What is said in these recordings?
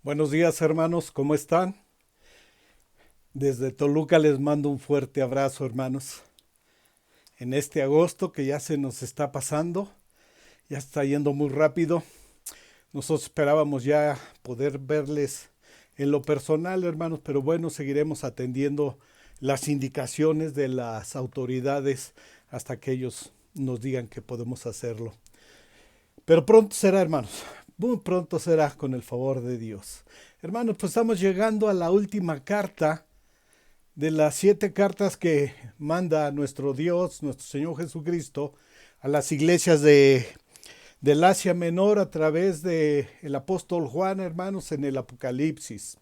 Buenos días, hermanos, ¿cómo están? Desde Toluca les mando un fuerte abrazo, hermanos. En este agosto que ya se nos está pasando, ya está yendo muy rápido. Nosotros esperábamos ya poder verles en lo personal, hermanos, pero bueno, seguiremos atendiendo las indicaciones de las autoridades hasta que ellos nos digan que podemos hacerlo. Pero pronto será, hermanos, muy pronto será con el favor de Dios. Hermanos, pues estamos llegando a la última carta de las 7 cartas que manda nuestro Dios, nuestro Señor Jesucristo, a las iglesias del Asia Menor a través del apóstol Juan, hermanos, en el Apocalipsis.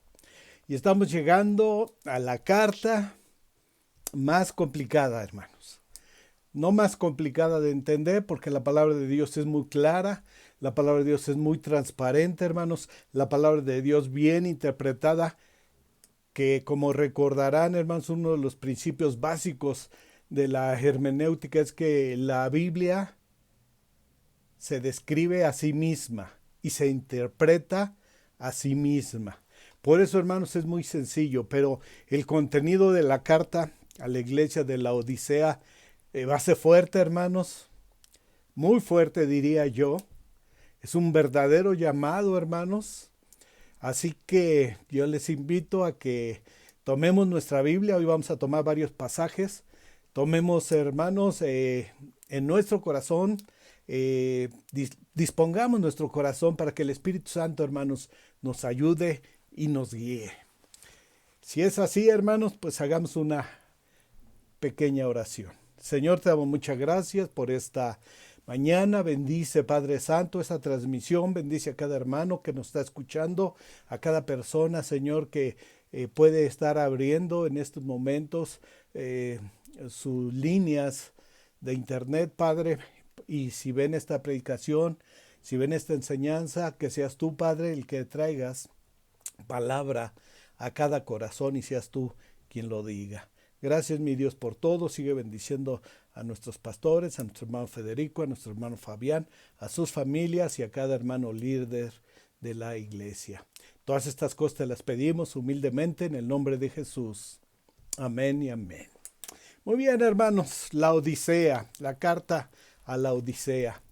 Y estamos llegando a la carta más complicada, hermanos. No más complicada de entender porque la palabra de Dios es muy clara, la palabra de Dios es muy transparente, hermanos, la palabra de Dios bien interpretada, que como recordarán, hermanos, uno de los principios básicos de la hermenéutica es que la Biblia se describe a sí misma y se interpreta a sí misma. Por eso, hermanos, es muy sencillo, pero el contenido de la carta a la iglesia de la Odisea va a ser fuerte, hermanos, muy fuerte diría yo. Es un verdadero llamado, hermanos. Así que yo les invito a que tomemos nuestra Biblia. Hoy vamos a tomar varios pasajes. Tomemos, hermanos, en nuestro corazón, dispongamos nuestro corazón para que el Espíritu Santo, hermanos, nos ayude y nos guíe. Si es así, hermanos, pues hagamos una pequeña oración. Señor, te damos muchas gracias por esta mañana. Bendice, Padre Santo, esta transmisión. Bendice a cada hermano que nos está escuchando, a cada persona, Señor, que puede estar abriendo en estos momentos sus líneas de internet, Padre. Y si ven esta predicación, si ven esta enseñanza, que seas tú, Padre, el que traigas palabra a cada corazón y seas tú quien lo diga. Gracias, mi Dios, por todo. Sigue bendiciendo a nuestros pastores, a nuestro hermano Federico, a nuestro hermano Fabián, a sus familias y a cada hermano líder de la iglesia. Todas estas cosas te las pedimos humildemente en el nombre de Jesús. Amén y amén. Muy bien, hermanos, la Odisea, la carta a la Odisea.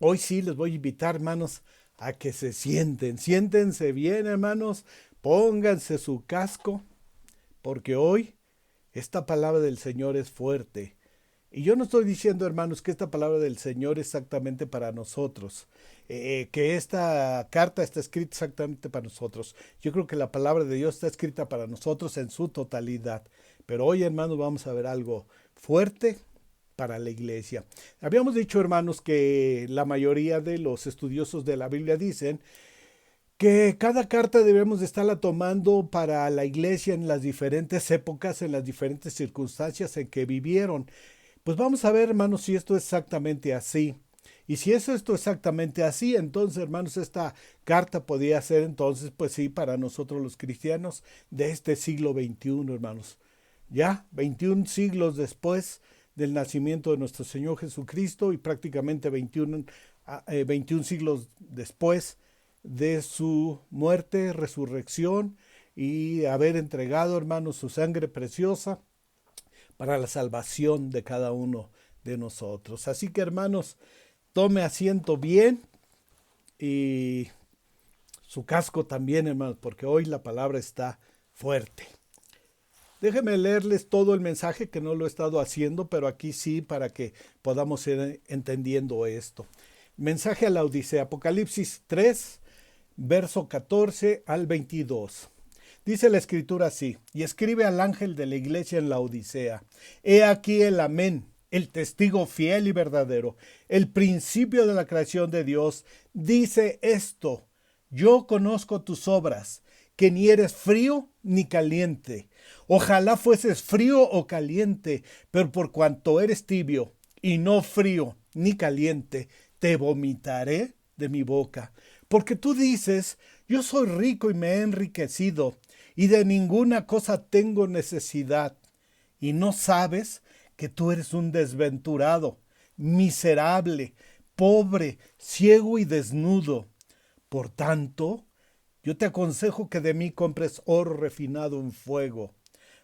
Hoy sí les voy a invitar, hermanos, a que se sienten. Siéntense bien, hermanos. Pónganse su casco, porque hoy esta palabra del Señor es fuerte. Y yo no estoy diciendo, hermanos, que esta palabra del Señor es exactamente para nosotros, que esta carta está escrita exactamente para nosotros. Yo creo que la palabra de Dios está escrita para nosotros en su totalidad. Pero hoy, hermanos, vamos a ver algo fuerte para la iglesia. Habíamos dicho, hermanos, que la mayoría de los estudiosos de la Biblia dicen que cada carta debemos de estarla tomando para la iglesia en las diferentes épocas, en las diferentes circunstancias en que vivieron. Pues vamos a ver, hermanos, si esto es exactamente así. Y si es esto exactamente así, entonces, hermanos, esta carta podría ser entonces, pues sí, para nosotros los cristianos de este siglo XXI, hermanos. Ya, 21 siglos después del nacimiento de nuestro Señor Jesucristo y prácticamente 21 siglos después de su muerte, resurrección y haber entregado, hermanos, su sangre preciosa para la salvación de cada uno de nosotros. Así que, hermanos, tome asiento bien y su casco también, hermanos, porque hoy la palabra está fuerte. Déjenme leerles todo el mensaje, que no lo he estado haciendo, pero aquí sí, para que podamos ir entendiendo esto. Mensaje a la Odisea, Apocalipsis 3, verso 14 al 22. Dice la escritura así: y escribe al ángel de la iglesia en la Odisea: he aquí el amén, el testigo fiel y verdadero, el principio de la creación de Dios, dice esto: yo conozco tus obras, que ni eres frío ni caliente. Ojalá fueses frío o caliente, pero por cuanto eres tibio y no frío ni caliente, te vomitaré de mi boca. Porque tú dices: yo soy rico y me he enriquecido, y de ninguna cosa tengo necesidad. Y no sabes que tú eres un desventurado, miserable, pobre, ciego y desnudo. Por tanto, Yo te aconsejo que de mí compres oro refinado en fuego,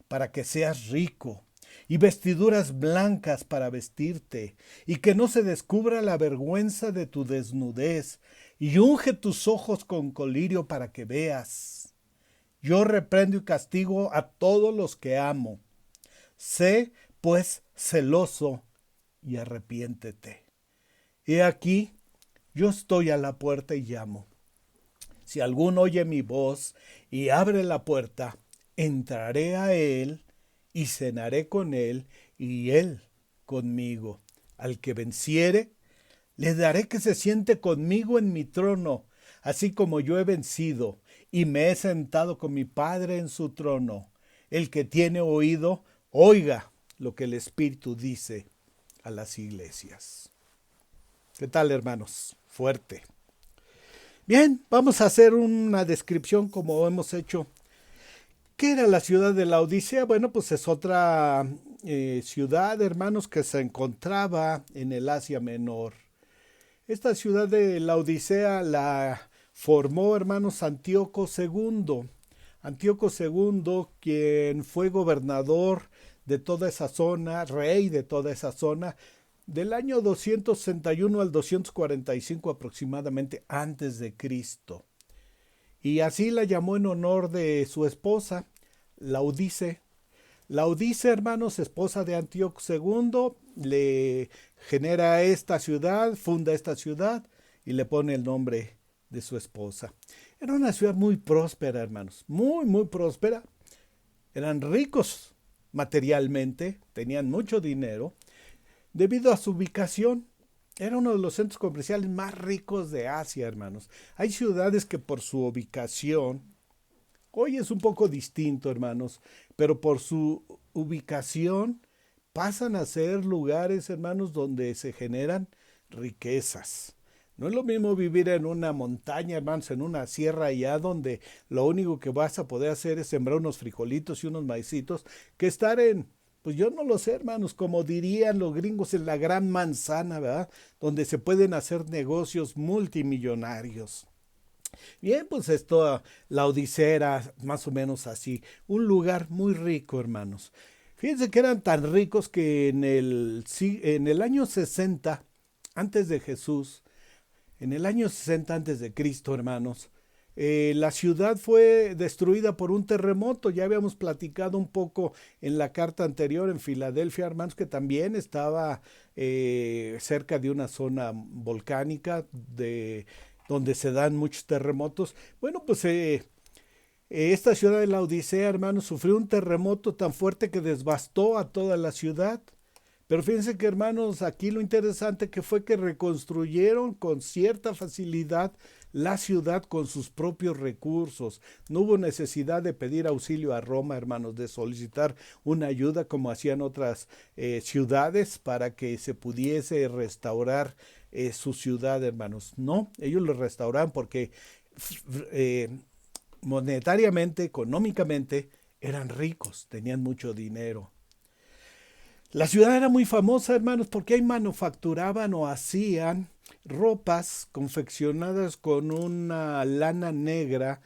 para que seas rico, y vestiduras blancas para vestirte, y que no se descubra la vergüenza de tu desnudez, y unge tus ojos con colirio para que veas. Yo reprendo y castigo a todos los que amo. Sé, pues, celoso y arrepiéntete. He aquí, yo estoy a la puerta y llamo. Si alguno oye mi voz y abre la puerta, entraré a él y cenaré con él y él conmigo. Al que venciere, le daré que se siente conmigo en mi trono, así como yo he vencido y me he sentado con mi Padre en su trono. El que tiene oído, oiga lo que el Espíritu dice a las iglesias. ¿Qué tal, hermanos? Fuerte. Bien, vamos a hacer una descripción como hemos hecho. ¿Qué era la ciudad de la Odisea? Bueno, pues es otra ciudad, hermanos, que se encontraba en el Asia Menor. Esta ciudad de la Odisea la formó, hermanos, Antíoco II. Antíoco II, quien fue gobernador de toda esa zona, rey de toda esa zona, del año 261 al 245 aproximadamente antes de Cristo. Y así la llamó en honor de su esposa, Laodice. Laodice, hermanos, esposa de Antíoco II, le genera esta ciudad, funda esta ciudad y le pone el nombre de su esposa. Era una ciudad muy próspera, hermanos, muy, muy próspera. Eran ricos materialmente, tenían mucho dinero, debido a su ubicación. Era uno de los centros comerciales más ricos de Asia, hermanos. Hay ciudades que por su ubicación, hoy es un poco distinto, hermanos, pero por su ubicación pasan a ser lugares, hermanos, donde se generan riquezas. No es lo mismo vivir en una montaña, hermanos, en una sierra allá donde lo único que vas a poder hacer es sembrar unos frijolitos y unos maicitos, que estar en, pues yo no lo sé, hermanos, como dirían los gringos, en la gran manzana, ¿verdad? Donde se pueden hacer negocios multimillonarios. Bien, pues esto, la Odisea era más o menos así, un lugar muy rico, hermanos. Fíjense que eran tan ricos que en el año 60 antes de Jesús, en el año 60 antes de Cristo, hermanos, la ciudad fue destruida por un terremoto. Ya habíamos platicado un poco en la carta anterior en Filadelfia, hermanos, que también estaba cerca de una zona volcánica donde se dan muchos terremotos. Bueno, pues esta ciudad de la Odisea, hermanos, sufrió un terremoto tan fuerte que devastó a toda la ciudad. Pero fíjense que, hermanos, aquí lo interesante que fue que reconstruyeron con cierta facilidad la ciudad con sus propios recursos. No hubo necesidad de pedir auxilio a Roma, hermanos, de solicitar una ayuda como hacían otras ciudades para que se pudiese restaurar su ciudad, hermanos. No, ellos lo restauraron porque eh, monetariamente, económicamente, eran ricos, tenían mucho dinero. La ciudad era muy famosa, hermanos, porque ahí manufacturaban o hacían ropas confeccionadas con una lana negra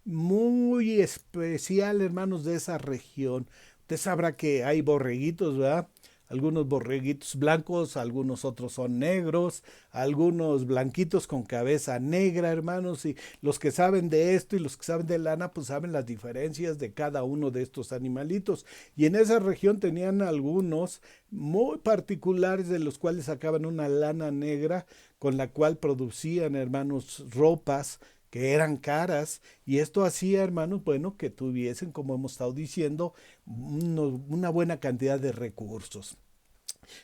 muy especial, hermanos, de esa región. Usted sabrá que hay borreguitos, ¿verdad? Algunos borreguitos blancos, algunos otros son negros, algunos blanquitos con cabeza negra, hermanos, y los que saben de esto y los que saben de lana, pues saben las diferencias de cada uno de estos animalitos. Y en esa región tenían algunos muy particulares de los cuales sacaban una lana negra con la cual producían, hermanos, ropas que eran caras, y esto hacía, hermanos, bueno, que tuviesen, como hemos estado diciendo, una buena cantidad de recursos.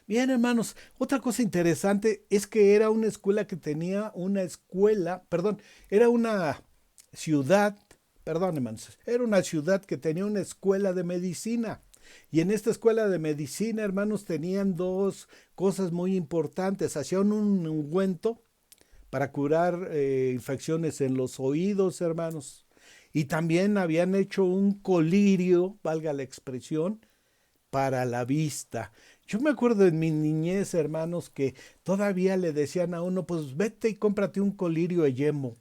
Bien, hermanos, otra cosa interesante es que era una escuela que tenía una escuela, perdón, era una ciudad, perdón, hermanos, era una ciudad que tenía una escuela de medicina. Y en esta escuela de medicina, hermanos, tenían dos cosas muy importantes. Hacían un ungüento para curar infecciones en los oídos, hermanos. Y también habían hecho un colirio, valga la expresión, para la vista. Yo me acuerdo en mi niñez, hermanos, que todavía le decían a uno, pues vete y cómprate un colirio de yemo.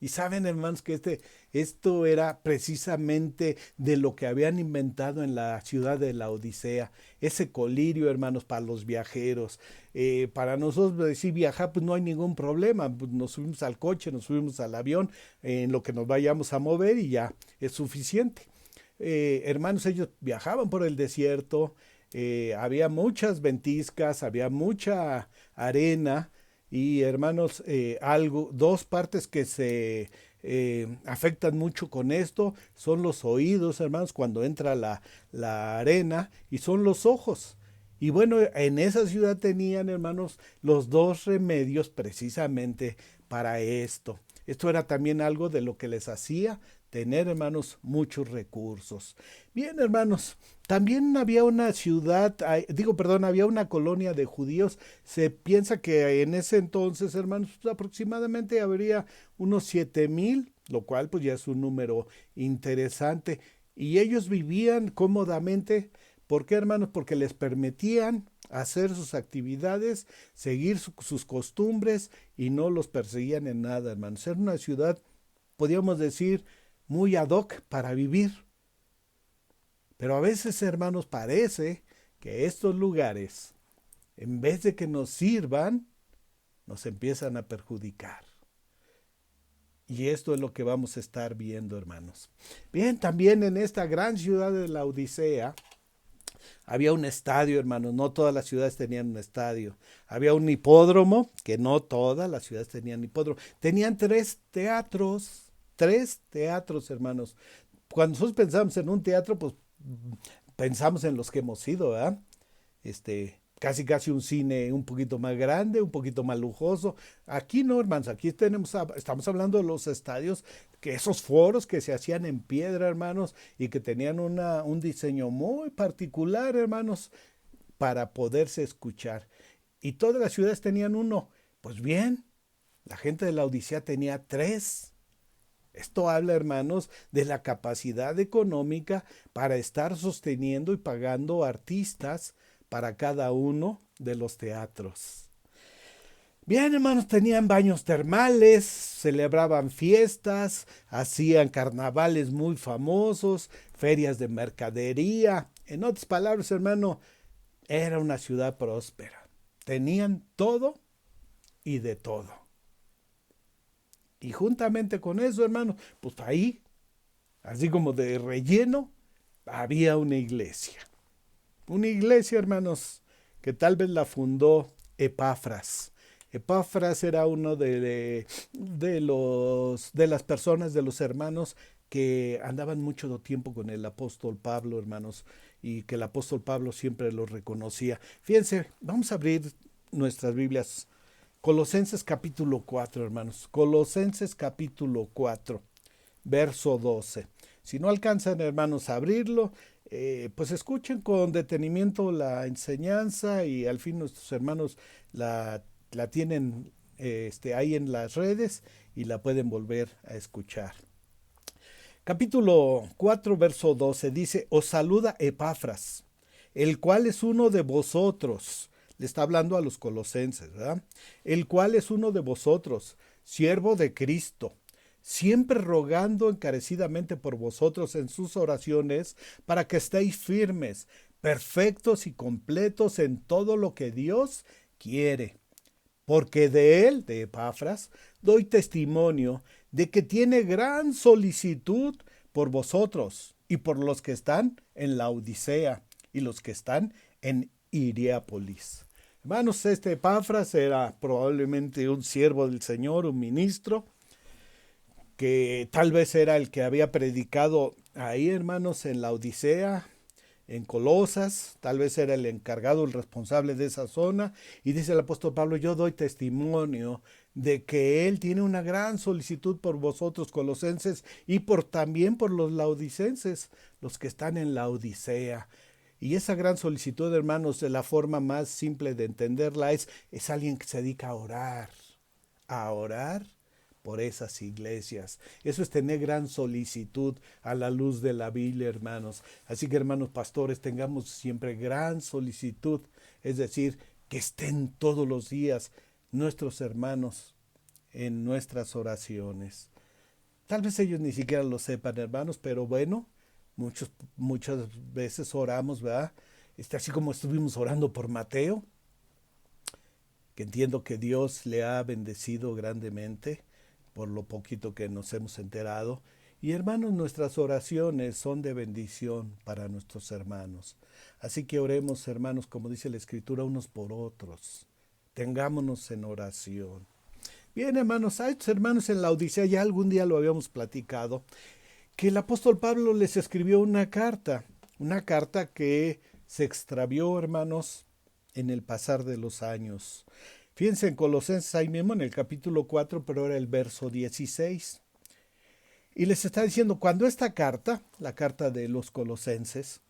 Y saben, hermanos, que esto era precisamente de lo que habían inventado en la ciudad de la Odisea. Ese colirio, hermanos, para los viajeros. Para nosotros decir viajar, pues no hay ningún problema. Pues nos subimos al coche, nos subimos al avión, en lo que nos vayamos a mover y ya es suficiente. Hermanos, ellos viajaban por el desierto, había muchas ventiscas, había mucha arena y hermanos, dos partes que se afectan mucho con esto son los oídos, hermanos, cuando entra la arena y son los ojos. Y bueno, en esa ciudad tenían, hermanos, los dos remedios precisamente para esto. Esto era también algo de lo que les hacía tener, hermanos, muchos recursos. Bien, hermanos, también había una ciudad, perdón, había una colonia de judíos. Se piensa que en ese entonces, hermanos, pues, aproximadamente habría unos 7,000, lo cual pues ya es un número interesante. Y ellos vivían cómodamente. ¿Por qué, hermanos? Porque les permitían hacer sus actividades, seguir sus costumbres y no los perseguían en nada, hermanos. Era una ciudad, podríamos decir, muy ad hoc para vivir. Pero a veces, hermanos, parece que estos lugares, en vez de que nos sirvan, nos empiezan a perjudicar. Y esto es lo que vamos a estar viendo, hermanos. Bien, también en esta gran ciudad de la Odisea, había un estadio, hermanos, no todas las ciudades tenían un estadio. Había un hipódromo, que no todas las ciudades tenían hipódromo. Tenían tres teatros, hermanos. Cuando nosotros pensamos en un teatro, pues pensamos en los que hemos ido, ¿verdad? Casi un cine un poquito más grande, un poquito más lujoso. Aquí no, hermanos, aquí estamos hablando de los estadios, que esos foros que se hacían en piedra, hermanos, y que tenían un diseño muy particular, hermanos, para poderse escuchar. Y todas las ciudades tenían uno. Pues bien, la gente de la Odisea tenía tres. Esto habla, hermanos, de la capacidad económica para estar sosteniendo y pagando artistas para cada uno de los teatros. Bien, hermanos, tenían baños termales, celebraban fiestas, hacían carnavales muy famosos, ferias de mercadería. En otras palabras, hermano, era una ciudad próspera. Tenían todo y de todo. Y juntamente con eso, hermano, pues ahí, así como de relleno, había una iglesia. Una iglesia, hermanos, que tal vez la fundó Epafras. Epafras era uno de las personas, de los hermanos que andaban mucho tiempo con el apóstol Pablo, hermanos, y que el apóstol Pablo siempre los reconocía. Fíjense, vamos a abrir nuestras Biblias. Colosenses capítulo 4, hermanos. Colosenses capítulo 4, verso 12. Si no alcanzan, hermanos, a abrirlo, pues escuchen con detenimiento la enseñanza y al fin nuestros hermanos la tienen ahí en las redes y la pueden volver a escuchar. Capítulo 4, verso 12 dice, os saluda Epafras, el cual es uno de vosotros. Le está hablando a los colosenses, ¿verdad? El cual es uno de vosotros, siervo de Cristo, siempre rogando encarecidamente por vosotros en sus oraciones, para que estéis firmes, perfectos y completos en todo lo que Dios quiere. Porque de él, de Epafras, doy testimonio de que tiene gran solicitud por vosotros y por los que están en la Odisea y los que están en Hierápolis. Hermanos, este Epafras era probablemente un siervo del Señor, un ministro, que tal vez era el que había predicado ahí, hermanos, en la Odisea, en Colosas, tal vez era el encargado, el responsable de esa zona, y dice el apóstol Pablo, yo doy testimonio de que él tiene una gran solicitud por vosotros colosenses y también por los laodicenses, los que están en la Odisea. Y esa gran solicitud, hermanos, de la forma más simple de entenderla es alguien que se dedica a orar por esas iglesias. Eso es tener gran solicitud a la luz de la Biblia, hermanos. Así que, hermanos pastores, tengamos siempre gran solicitud, es decir, que estén todos los días nuestros hermanos en nuestras oraciones. Tal vez ellos ni siquiera lo sepan, hermanos, pero bueno, muchas veces oramos, ¿verdad? Así como estuvimos orando por Mateo, que entiendo que Dios le ha bendecido grandemente por lo poquito que nos hemos enterado. Y hermanos, nuestras oraciones son de bendición para nuestros hermanos. Así que oremos, hermanos, como dice la Escritura, unos por otros. Tengámonos en oración. Bien, hermanos, a estos hermanos en la Odisea ya algún día lo habíamos platicado, que el apóstol Pablo les escribió una carta que se extravió, hermanos, en el pasar de los años. Fíjense en Colosenses ahí mismo en el capítulo 4, pero era el verso 16. Y les está diciendo, cuando esta carta, la carta de los colosenses,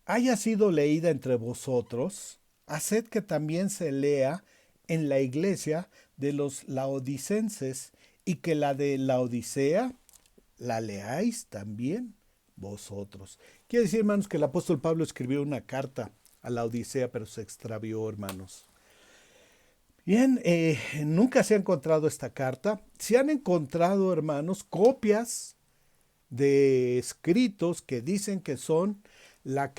haya sido leída entre vosotros, haced que también se lea en la iglesia de los laodicenses y que la de la Odisea la leáis también vosotros. Quiere decir, hermanos, que el apóstol Pablo escribió una carta a la Odisea, pero se extravió, hermanos. Bien, nunca se ha encontrado esta carta. Se han encontrado, hermanos, copias de escritos que dicen que son la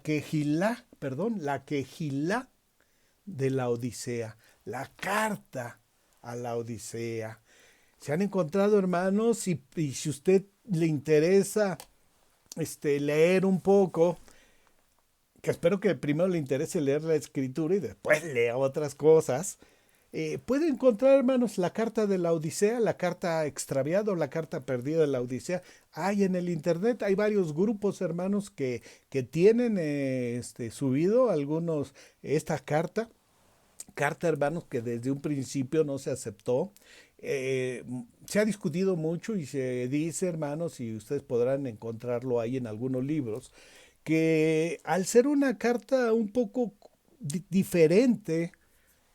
quejilá de la Odisea, la carta a la Odisea. Se han encontrado, hermanos, y si usted le interesa leer un poco, que espero que primero le interese leer la escritura y después lea otras cosas, puede encontrar, hermanos, la carta de la Odisea, la carta extraviada o la carta perdida de la Odisea. Hay en el internet, hay varios grupos, hermanos, que tienen subido esta carta, hermanos, que desde un principio no se aceptó. Se ha discutido mucho y se dice, hermanos, y ustedes podrán encontrarlo ahí en algunos libros, que al ser una carta un poco diferente,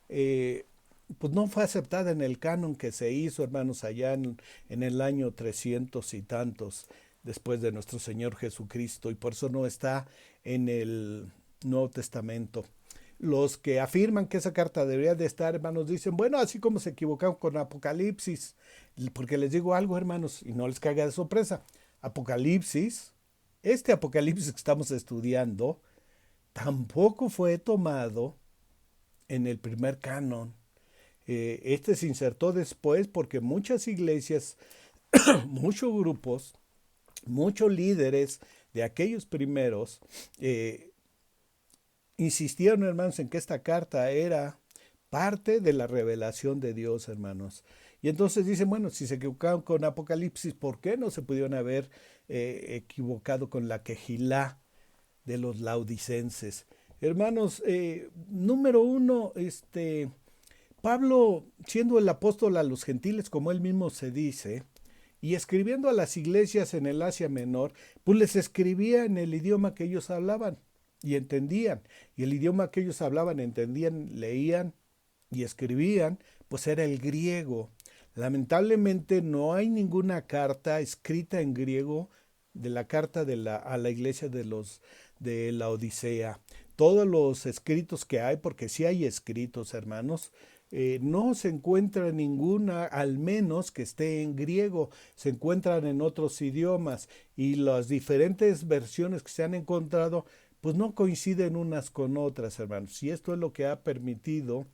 pues no fue aceptada en el canon que se hizo, hermanos, allá en el año 300 y tantos después de nuestro Señor Jesucristo, y por eso no está en el Nuevo Testamento. Los que afirman que esa carta debería de estar, hermanos, dicen, bueno, así como se equivocaron con Apocalipsis, porque les digo algo, hermanos, y no les caiga de sorpresa, Apocalipsis, este Apocalipsis que estamos estudiando, tampoco fue tomado en el primer canon. Este se insertó después porque muchas iglesias, muchos grupos, muchos líderes de aquellos primeros insistieron, hermanos, en que esta carta era parte de la revelación de Dios, hermanos. Y entonces dicen, bueno, si se equivocaron con Apocalipsis, ¿por qué no se pudieron haber equivocado con la quejilá de los laodicenses? Hermanos, número uno, Pablo, siendo el apóstol a los gentiles, como él mismo se dice, y escribiendo a las iglesias en el Asia Menor, pues les escribía en el idioma que ellos hablaban y entendían. Y el idioma que ellos hablaban, entendían, leían y escribían, pues era el griego. Lamentablemente no hay ninguna carta escrita en griego de la carta a la iglesia de la Odisea. Todos los escritos que hay, porque sí hay escritos, hermanos, no se encuentra ninguna, al menos que esté en griego, se encuentran en otros idiomas y las diferentes versiones que se han encontrado, pues no coinciden unas con otras, hermanos. Y esto es lo que ha permitido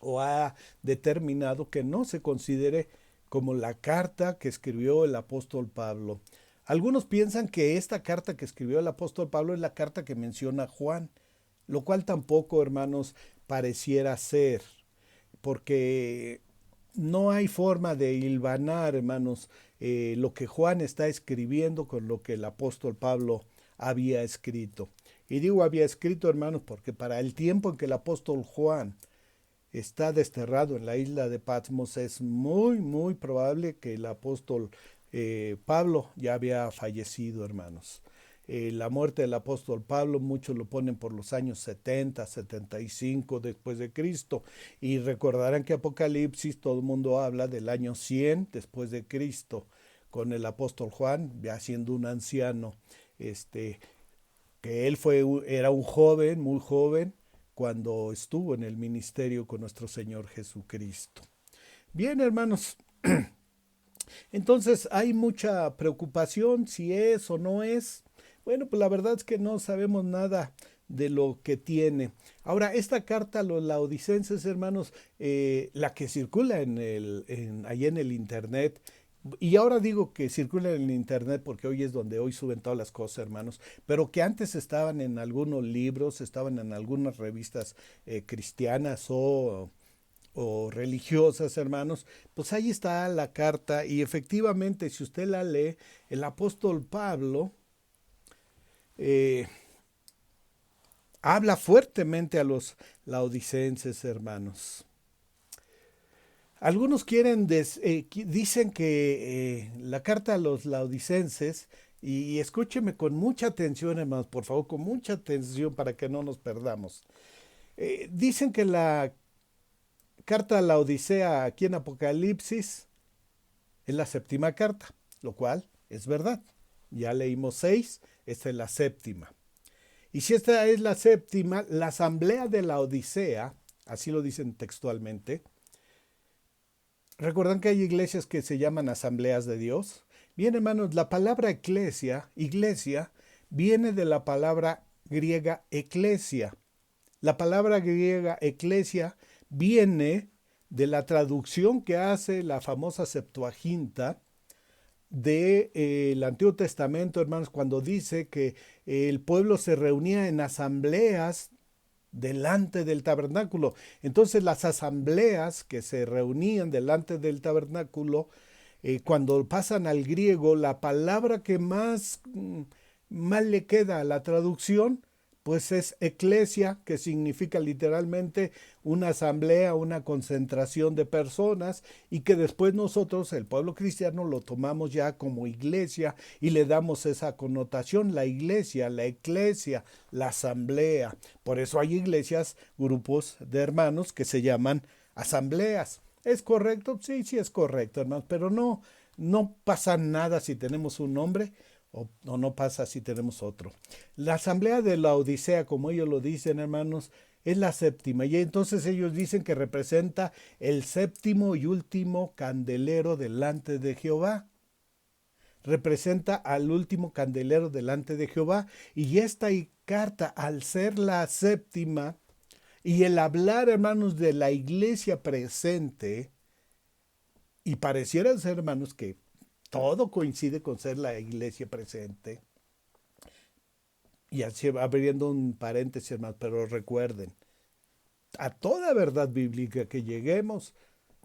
o ha determinado que no se considere como la carta que escribió el apóstol Pablo. Algunos piensan que esta carta que escribió el apóstol Pablo es la carta que menciona Juan, lo cual tampoco, hermanos, pareciera ser, porque no hay forma de hilvanar, hermanos, lo que Juan está escribiendo con lo que el apóstol Pablo había escrito. Y digo había escrito, hermanos, porque para el tiempo en que el apóstol Juan está desterrado en la isla de Patmos, es muy, muy probable que el apóstol Pablo ya había fallecido, hermanos. La muerte del apóstol Pablo, muchos lo ponen por los años 70, 75 después de Cristo. Y recordarán que Apocalipsis, todo el mundo habla del año 100 después de Cristo, con el apóstol Juan, ya siendo un anciano, que él era un joven, muy joven, cuando estuvo en el ministerio con nuestro Señor Jesucristo. Bien, hermanos, Entonces hay mucha preocupación si es o no es. Bueno, pues la verdad es que no sabemos nada de lo que tiene. Ahora, esta carta a los laodicenses, hermanos, la que circula ahí en el internet, y ahora digo que circula en el internet porque hoy es donde hoy suben todas las cosas, hermanos, pero que antes estaban en algunos libros, estaban en algunas revistas cristianas o religiosas, hermanos, pues ahí está la carta y efectivamente, si usted la lee, el apóstol Pablo eh, habla fuertemente a los laodicenses, hermanos. Algunos dicen que la carta a los laodicenses, y escúcheme con mucha atención, hermanos, por favor, con mucha atención para que no nos perdamos. Dicen que la carta a la Odisea aquí en Apocalipsis es la séptima carta, lo cual es verdad. Ya leímos 6, esta es la séptima. Y si esta es la séptima, la asamblea de la Odisea, así lo dicen textualmente, ¿recuerdan que hay iglesias que se llaman asambleas de Dios? Bien, hermanos, la palabra iglesia, viene de la palabra griega eclesia. La palabra griega eclesia viene de la traducción que hace la famosa Septuaginta del Antiguo Testamento, hermanos, cuando dice que el pueblo se reunía en asambleas delante del tabernáculo. Entonces las asambleas que se reunían delante del tabernáculo, cuando pasan al griego, la palabra que más mal le queda a la traducción, pues es eclesia, que significa literalmente una asamblea, una concentración de personas, y que después nosotros, el pueblo cristiano, lo tomamos ya como iglesia y le damos esa connotación, la iglesia, la eclesia, la asamblea. Por eso hay iglesias, grupos de hermanos que se llaman asambleas. ¿Es correcto? Sí, sí es correcto, hermanos, pero no pasa nada si tenemos un nombre o no pasa si tenemos otro. La asamblea de la Odisea, como ellos lo dicen, hermanos, es la séptima. Y entonces ellos dicen que representa el séptimo y último candelero delante de Jehová. Representa al último candelero delante de Jehová. Y esta carta, al ser la séptima, y el hablar, hermanos, de la iglesia presente, y pareciera ser, hermanos, que todo coincide con ser la iglesia presente. Y así abriendo un paréntesis, hermanos, pero recuerden, a toda verdad bíblica que lleguemos,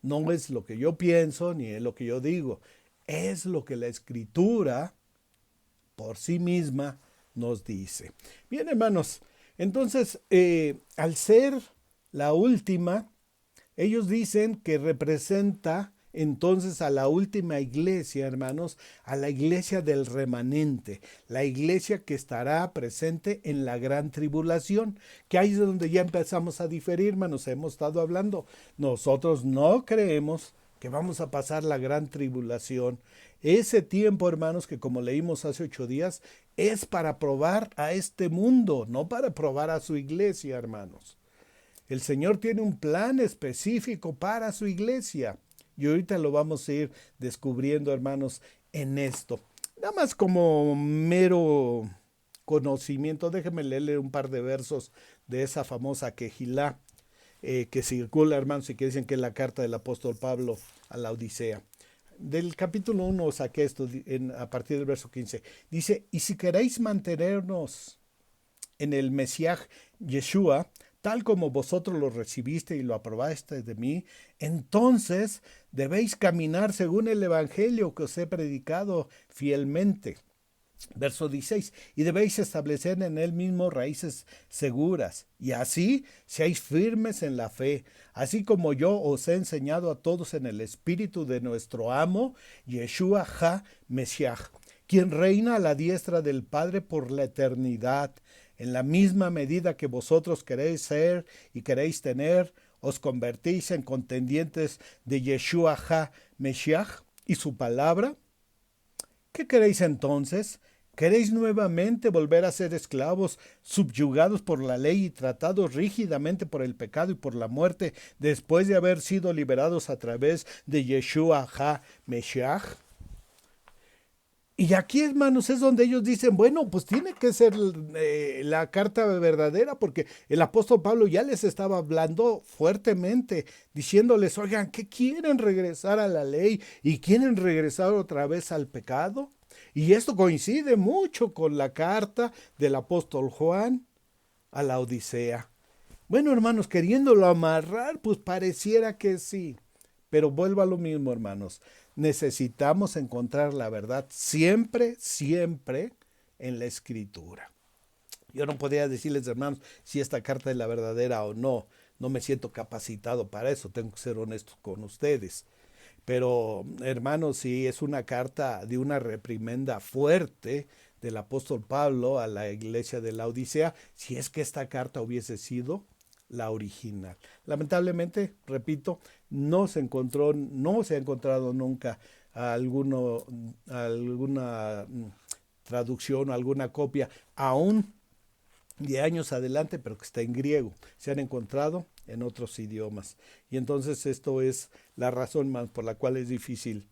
no es lo que yo pienso ni es lo que yo digo, es lo que la Escritura por sí misma nos dice. Bien, hermanos, entonces, al ser la última, ellos dicen que representa entonces a la última iglesia, hermanos, a la iglesia del remanente, la iglesia que estará presente en la gran tribulación, que ahí es donde ya empezamos a diferir, hermanos, hemos estado hablando. Nosotros no creemos que vamos a pasar la gran tribulación. Ese tiempo, hermanos, que como leímos hace 8 días, es para probar a este mundo, no para probar a su iglesia, hermanos. El Señor tiene un plan específico para su iglesia. Y ahorita lo vamos a ir descubriendo, hermanos, en esto. Nada más como mero conocimiento, déjenme leerle un par de versos de esa famosa Quejilá que circula, hermanos, y que dicen que es la carta del apóstol Pablo a la Odisea. Del capítulo 1 saqué esto a partir del verso 15. Dice, y si queréis mantenernos en el Mesías Yeshua, tal como vosotros lo recibiste y lo aprobaste de mí, entonces debéis caminar según el evangelio que os he predicado fielmente. Verso 16, y debéis establecer en él mismo raíces seguras, y así seáis firmes en la fe, así como yo os he enseñado a todos en el espíritu de nuestro amo, Yeshua HaMashiach, quien reina a la diestra del Padre por la eternidad. En la misma medida que vosotros queréis ser y queréis tener, os convertís en contendientes de Yeshua HaMashiach y su palabra. ¿Qué queréis entonces? ¿Queréis nuevamente volver a ser esclavos, subyugados por la ley y tratados rígidamente por el pecado y por la muerte, después de haber sido liberados a través de Yeshua HaMashiach? Y aquí, hermanos, es donde ellos dicen, bueno, pues tiene que ser la carta verdadera, porque el apóstol Pablo ya les estaba hablando fuertemente, diciéndoles, oigan, ¿qué quieren regresar a la ley y quieren regresar otra vez al pecado? Y esto coincide mucho con la carta del apóstol Juan a la Odisea. Bueno, hermanos, queriéndolo amarrar, pues pareciera que sí. Pero vuelvo a lo mismo, hermanos. Necesitamos encontrar la verdad siempre, siempre en la Escritura. Yo no podría decirles, hermanos, si esta carta es la verdadera o no. No me siento capacitado para eso. Tengo que ser honesto con ustedes. Pero, hermanos, sí es una carta de una reprimenda fuerte del apóstol Pablo a la iglesia de la Odisea, si es que esta carta hubiese sido la original. Lamentablemente, repito, no se ha encontrado nunca alguna traducción o alguna copia, aún de años adelante, pero que está en griego. Se han encontrado en otros idiomas. Y entonces esto es la razón más por la cual es difícil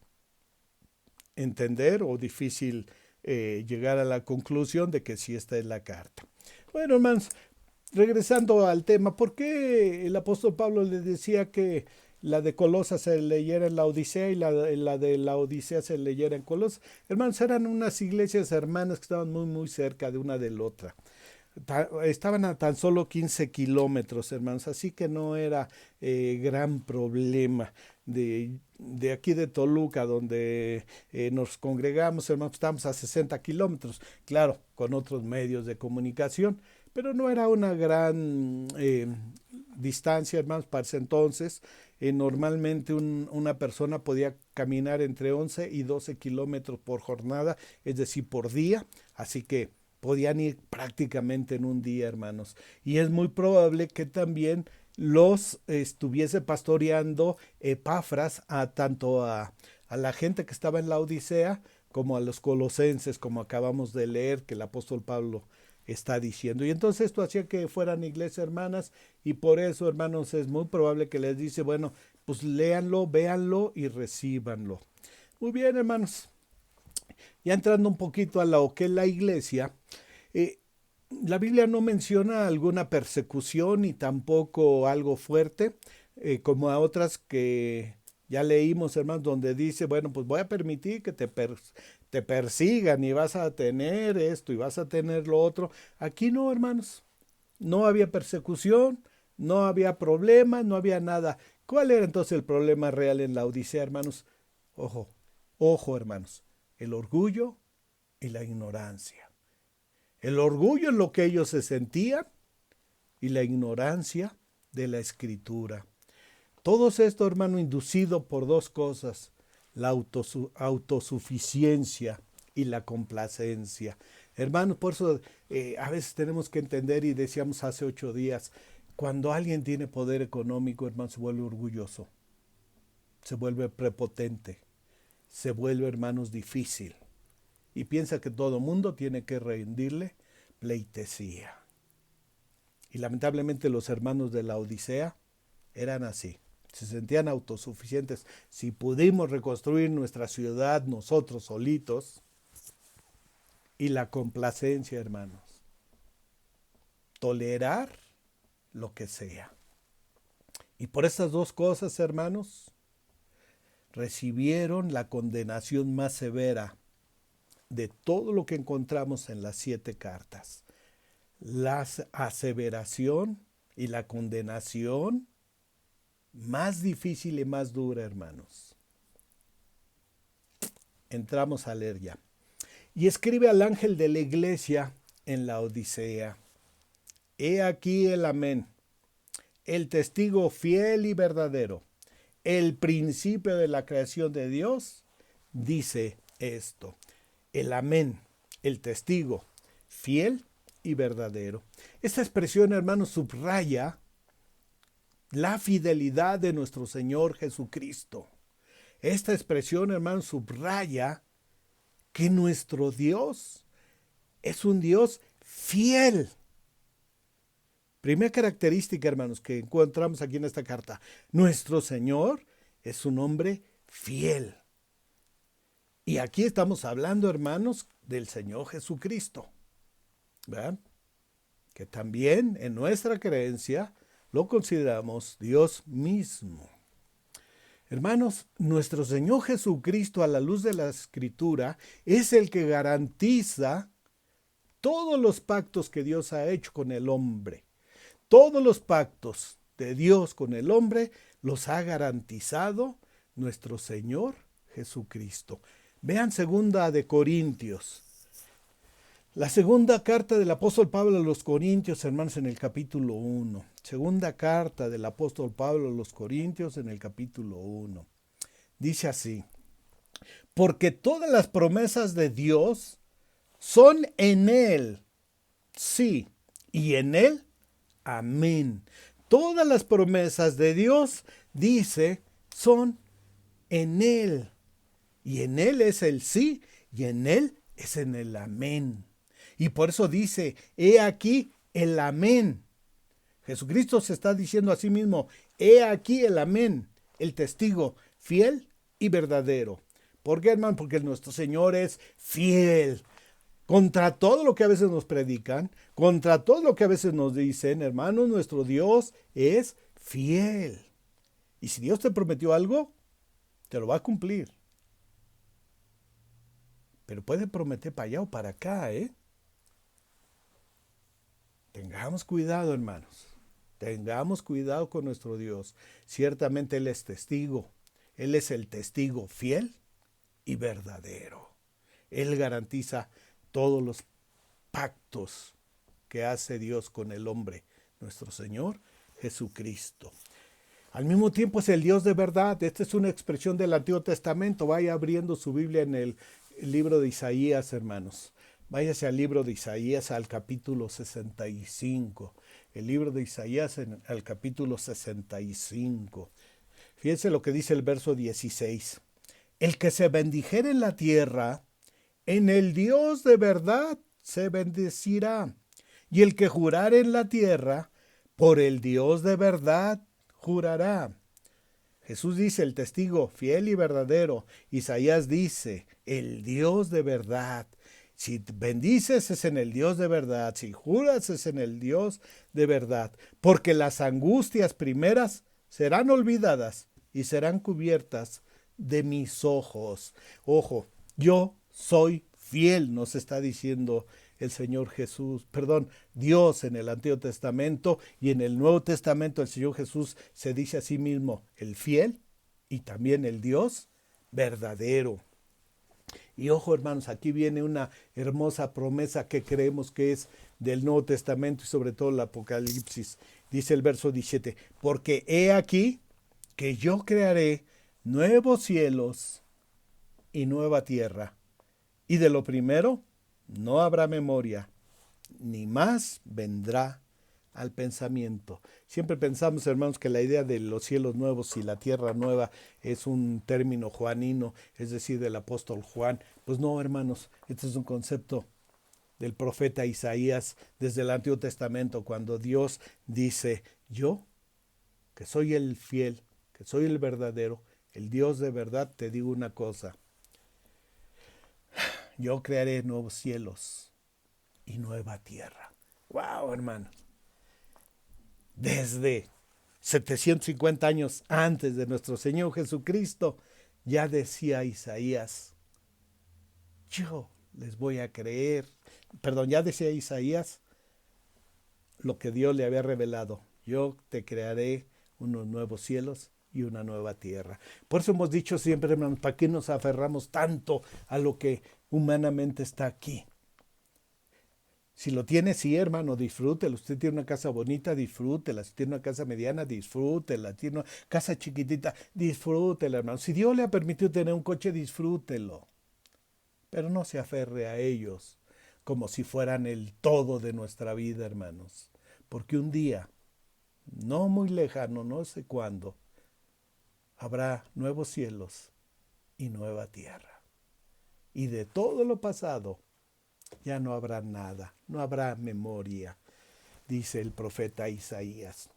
entender o difícil llegar a la conclusión de que sí esta es la carta. Bueno, hermanos, regresando al tema, ¿por qué el apóstol Pablo le decía que la de Colosas se leyera en la Odisea y la de la Odisea se leyera en Colosas? Hermanos, eran unas iglesias hermanas que estaban muy, muy cerca de una de la otra. Estaban a tan solo 15 kilómetros, hermanos, así que no era gran problema. De aquí de Toluca, donde nos congregamos, hermanos, estamos a 60 kilómetros, claro, con otros medios de comunicación, pero no era una gran distancia, hermanos, para ese entonces. Normalmente una persona podía caminar entre 11 y 12 kilómetros por jornada, es decir, por día, así que podían ir prácticamente en un día, hermanos. Y es muy probable que también los estuviese pastoreando Epafras tanto a la gente que estaba en la Odisea como a los colosenses, como acabamos de leer que el apóstol Pablo está diciendo. Y entonces esto hacía que fueran iglesias hermanas y por eso, hermanos, es muy probable que les dice, bueno, pues léanlo, véanlo y recíbanlo. Muy bien, hermanos. Ya entrando un poquito a lo que es la iglesia, eh, la Biblia no menciona alguna persecución y tampoco algo fuerte, como a otras que ya leímos, hermanos, donde dice, bueno, pues voy a permitir que te persigan y vas a tener esto y vas a tener lo otro. Aquí no, hermanos, no había persecución, no había problema, no había nada. ¿Cuál era entonces el problema real en la Odisea, hermanos? Ojo, ojo, hermanos, el orgullo y la ignorancia. El orgullo en lo que ellos se sentían y la ignorancia de la escritura. Todo esto, hermano, inducido por dos cosas, la autosuficiencia y la complacencia. Hermanos, por eso a veces tenemos que entender, y decíamos hace 8 días, cuando alguien tiene poder económico, hermano, se vuelve orgulloso, se vuelve prepotente, se vuelve, hermanos, difícil. Y piensa que todo mundo tiene que rendirle pleitesía. Y lamentablemente los hermanos de la Odisea eran así. Se sentían autosuficientes. Si pudimos reconstruir nuestra ciudad nosotros solitos, y la complacencia, hermanos. Tolerar lo que sea. Y por estas dos cosas, hermanos, recibieron la condenación más severa de todo lo que encontramos en las 7 cartas. La aseveración y la condenación más difícil y más dura, hermanos. Entramos a leer ya. Y escribe al ángel de la iglesia en la Odisea: He aquí el amén, el testigo fiel y verdadero, el principio de la creación de Dios, dice esto. El amén, el testigo fiel y verdadero. Esta expresión, hermanos, subraya la fidelidad de nuestro Señor Jesucristo. Esta expresión, hermanos, subraya que nuestro Dios es un Dios fiel. Primera característica, hermanos, que encontramos aquí en esta carta. Nuestro Señor es un hombre fiel. Y aquí estamos hablando, hermanos, del Señor Jesucristo, ¿verdad? Que también en nuestra creencia lo consideramos Dios mismo. Hermanos, nuestro Señor Jesucristo, a la luz de la Escritura, es el que garantiza todos los pactos que Dios ha hecho con el hombre. Todos los pactos de Dios con el hombre los ha garantizado nuestro Señor Jesucristo. Vean 2 de Corintios. La segunda carta del apóstol Pablo a los Corintios, hermanos, en el capítulo 1. Segunda carta del apóstol Pablo a los Corintios en el capítulo 1. Dice así: porque todas las promesas de Dios son en Él, sí, y en Él, amén. Todas las promesas de Dios, dice, son en Él. Y en Él es el sí, y en Él es en el amén. Y por eso dice, he aquí el amén. Jesucristo se está diciendo a sí mismo, he aquí el amén, el testigo fiel y verdadero. ¿Por qué, hermano? Porque nuestro Señor es fiel. Contra todo lo que a veces nos predican, contra todo lo que a veces nos dicen, hermanos, nuestro Dios es fiel. Y si Dios te prometió algo, te lo va a cumplir. Pero puede prometer para allá o para acá, ¿eh? Tengamos cuidado, hermanos. Tengamos cuidado con nuestro Dios. Ciertamente Él es testigo. Él es el testigo fiel y verdadero. Él garantiza todos los pactos que hace Dios con el hombre, nuestro Señor Jesucristo. Al mismo tiempo es el Dios de verdad. Esta es una expresión del Antiguo Testamento. Vaya abriendo su Biblia en el libro de Isaías, hermanos. Váyase al libro de Isaías, al capítulo 65. El libro de Isaías al capítulo 65. Fíjense lo que dice el verso 16. El que se bendijere en la tierra, en el Dios de verdad se bendecirá. Y el que jurare en la tierra, por el Dios de verdad jurará. Jesús dice, el testigo fiel y verdadero. Isaías dice, el Dios de verdad. Si bendices es en el Dios de verdad, si juras es en el Dios de verdad, porque las angustias primeras serán olvidadas y serán cubiertas de mis ojos. Ojo, yo soy fiel, nos está diciendo el Señor Jesús, Dios en el Antiguo Testamento, y en el Nuevo Testamento el Señor Jesús se dice a sí mismo el fiel y también el Dios verdadero. Y ojo, hermanos, aquí viene una hermosa promesa que creemos que es del Nuevo Testamento y sobre todo el Apocalipsis. Dice el verso 17, porque he aquí que yo crearé nuevos cielos y nueva tierra, y de lo primero no habrá memoria, ni más vendrá al pensamiento. Siempre pensamos, hermanos, que la idea de los cielos nuevos y la tierra nueva es un término juanino, es decir, del apóstol Juan. Pues no, hermanos, este es un concepto del profeta Isaías desde el Antiguo Testamento, cuando Dios dice, yo, que soy el fiel, que soy el verdadero, el Dios de verdad, te digo una cosa, yo crearé nuevos cielos y nueva tierra. ¡Wow, hermanos! Desde 750 años antes de nuestro Señor Jesucristo, ya decía Isaías, yo les voy a creer. Ya decía Isaías lo que Dios le había revelado. Yo te crearé unos nuevos cielos y una nueva tierra. Por eso hemos dicho siempre, hermanos, ¿para qué nos aferramos tanto a lo que humanamente está aquí? Si lo tiene, sí, hermano, disfrútelo. Usted tiene una casa bonita, disfrútela. Si tiene una casa mediana, disfrútela. Tiene una casa chiquitita, disfrútela, hermano. Si Dios le ha permitido tener un coche, disfrútelo. Pero no se aferre a ellos como si fueran el todo de nuestra vida, hermanos. Porque un día, no muy lejano, no sé cuándo, habrá nuevos cielos y nueva tierra. Y de todo lo pasado ya no habrá nada, no habrá memoria, dice el profeta Isaías.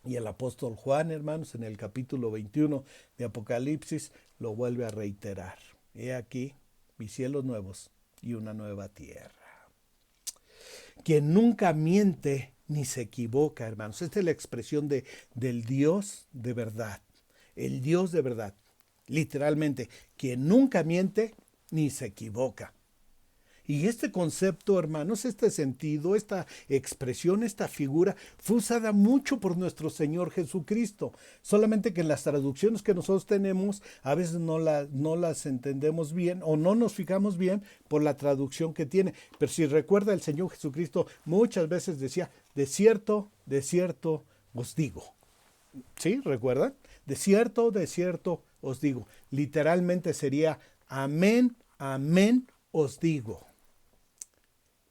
Y el apóstol Juan, hermanos, en el capítulo 21 de Apocalipsis, lo vuelve a reiterar. He aquí mis cielos nuevos y una nueva tierra. Quien nunca miente ni se equivoca, hermanos. Esta es la expresión del Dios de verdad. El Dios de verdad. Literalmente, quien nunca miente ni se equivoca. Y este concepto, hermanos, este sentido, esta expresión, esta figura, fue usada mucho por nuestro Señor Jesucristo. Solamente que en las traducciones que nosotros tenemos, a veces no las entendemos bien o no nos fijamos bien por la traducción que tiene. Pero si recuerda, el Señor Jesucristo muchas veces decía, de cierto os digo. ¿Sí? ¿Recuerdan? De cierto os digo. Literalmente sería, amén, amén os digo.